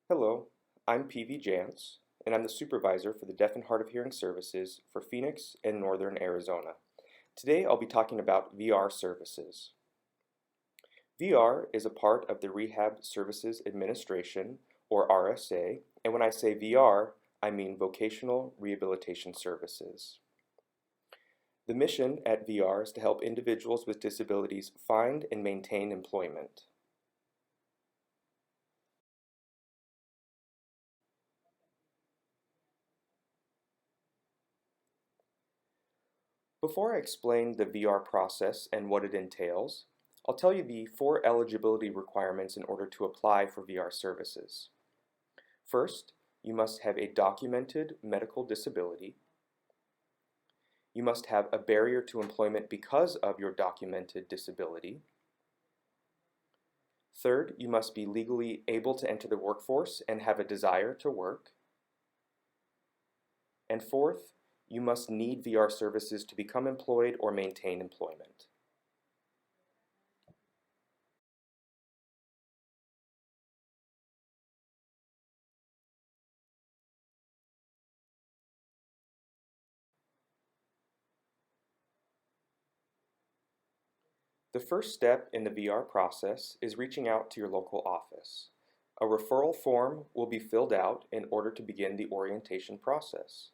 Hello, I'm PV Jantz, and I'm the supervisor for the Deaf and Hard of Hearing Services for Phoenix and Northern Arizona. Today I'll be talking about VR services. VR is a part of the Rehab Services Administration, or RSA, and when I say VR, I mean Vocational Rehabilitation Services. The mission at VR is to help individuals with disabilities find and maintain employment. Before I explain the VR process and what it entails, I'll tell you the 4 eligibility requirements in order to apply for VR services. First, you must have a documented medical disability. You must have a barrier to employment because of your documented disability. Third, you must be legally able to enter the workforce and have a desire to work. And fourth, you must need VR services to become employed or maintain employment. The first step in the VR process is reaching out to your local office. A referral form will be filled out in order to begin the orientation process.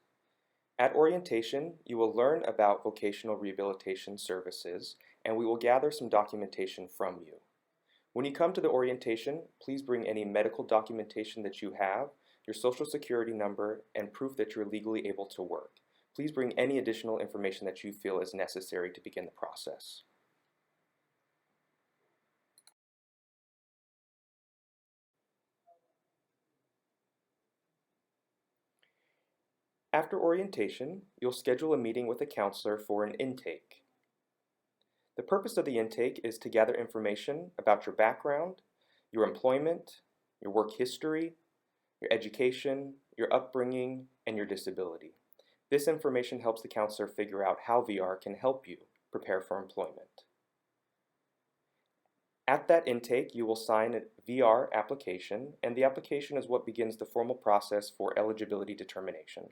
At orientation, you will learn about vocational rehabilitation services, and we will gather some documentation from you. When you come to the orientation, please bring any medical documentation that you have, your social security number, and proof that you're legally able to work. Please bring any additional information that you feel is necessary to begin the process. After orientation, you'll schedule a meeting with a counselor for an intake. The purpose of the intake is to gather information about your background, your employment, your work history, your education, your upbringing, and your disability. This information helps the counselor figure out how VR can help you prepare for employment. At that intake, you will sign a VR application, and the application is what begins the formal process for eligibility determination.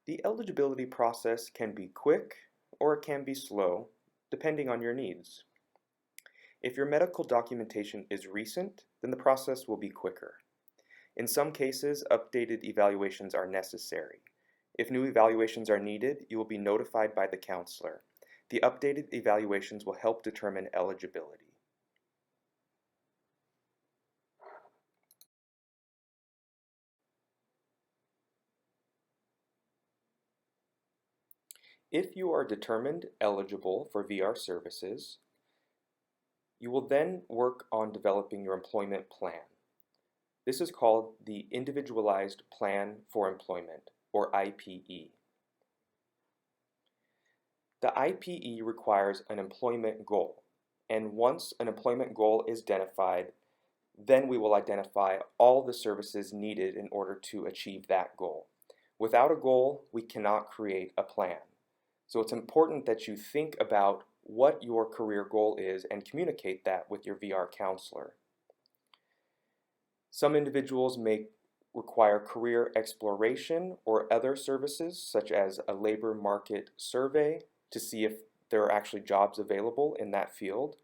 The eligibility process can be quick or it can be slow, depending on your needs. If your medical documentation is recent, then the process will be quicker. In some cases, updated evaluations are necessary. If new evaluations are needed, you will be notified by the counselor. The updated evaluations will help determine eligibility. If you are determined eligible for VR services, you will then work on developing your employment plan. This is called the Individualized Plan for Employment, or IPE. The IPE requires an employment goal, and once an employment goal is identified, then we will identify all the services needed in order to achieve that goal. Without a goal, we cannot create a plan. So it's important that you think about what your career goal is and communicate that with your VR counselor. Some individuals may require career exploration or other services, such as a labor market survey to see if there are actually jobs available in that field.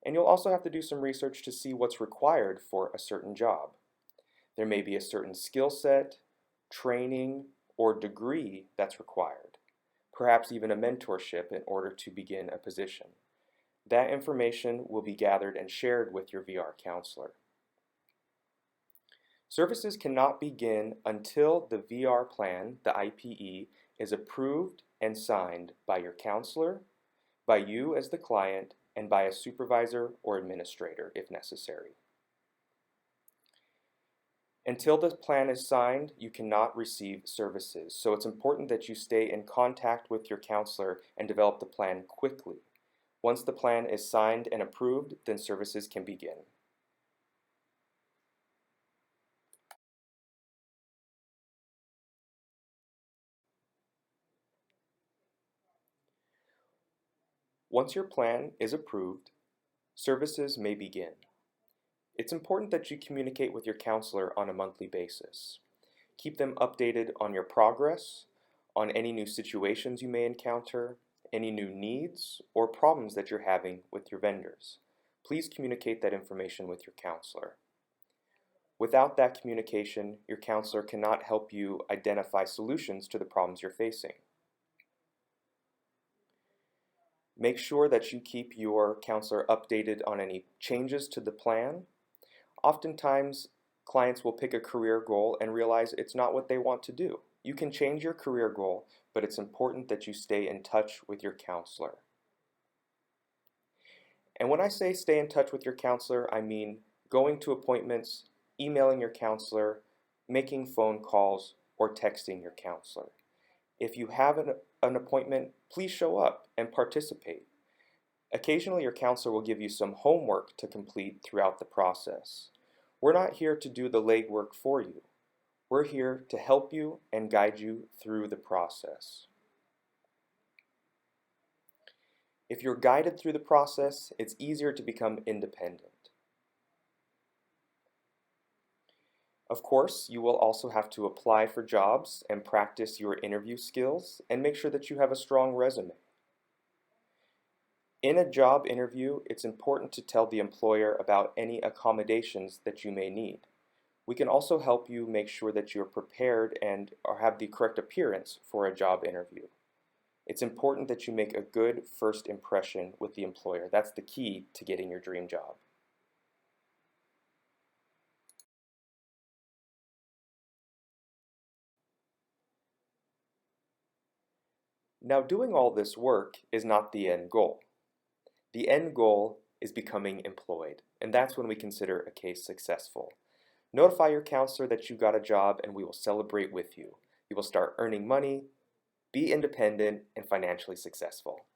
And you'll also have to do some research to see what's required for a certain job. There may be a certain skill set, training, or degree that's required, perhaps even a mentorship in order to begin a position. That information will be gathered and shared with your VR counselor. Services cannot begin until the VR plan, the IPE, is approved and signed by your counselor, by you as the client, and by a supervisor or administrator if necessary. Until the plan is signed, you cannot receive services, so it's important that you stay in contact with your counselor and develop the plan quickly. Once the plan is signed and approved, then services can begin. Once your plan is approved, services may begin. It's important that you communicate with your counselor on a monthly basis. Keep them updated on your progress, on any new situations you may encounter, any new needs or problems that you're having with your vendors. Please communicate that information with your counselor. Without that communication, your counselor cannot help you identify solutions to the problems you're facing. Make sure that you keep your counselor updated on any changes to the plan. Oftentimes, clients will pick a career goal and realize it's not what they want to do. You can change your career goal, but it's important that you stay in touch with your counselor. And when I say stay in touch with your counselor, I mean going to appointments, emailing your counselor, making phone calls, or texting your counselor. If you have an appointment, please show up and participate. Occasionally, your counselor will give you some homework to complete throughout the process. We're not here to do the legwork for you. We're here to help you and guide you through the process. If you're guided through the process, it's easier to become independent. Of course, you will also have to apply for jobs and practice your interview skills and make sure that you have a strong resume. In a job interview, it's important to tell the employer about any accommodations that you may need. We can also help you make sure that you're prepared and have the correct appearance for a job interview. It's important that you make a good first impression with the employer. That's the key to getting your dream job. Now, doing all this work is not the end goal. The end goal is becoming employed, and that's when we consider a case successful. Notify your counselor that you got a job and we will celebrate with you. You will start earning money, be independent, and financially successful.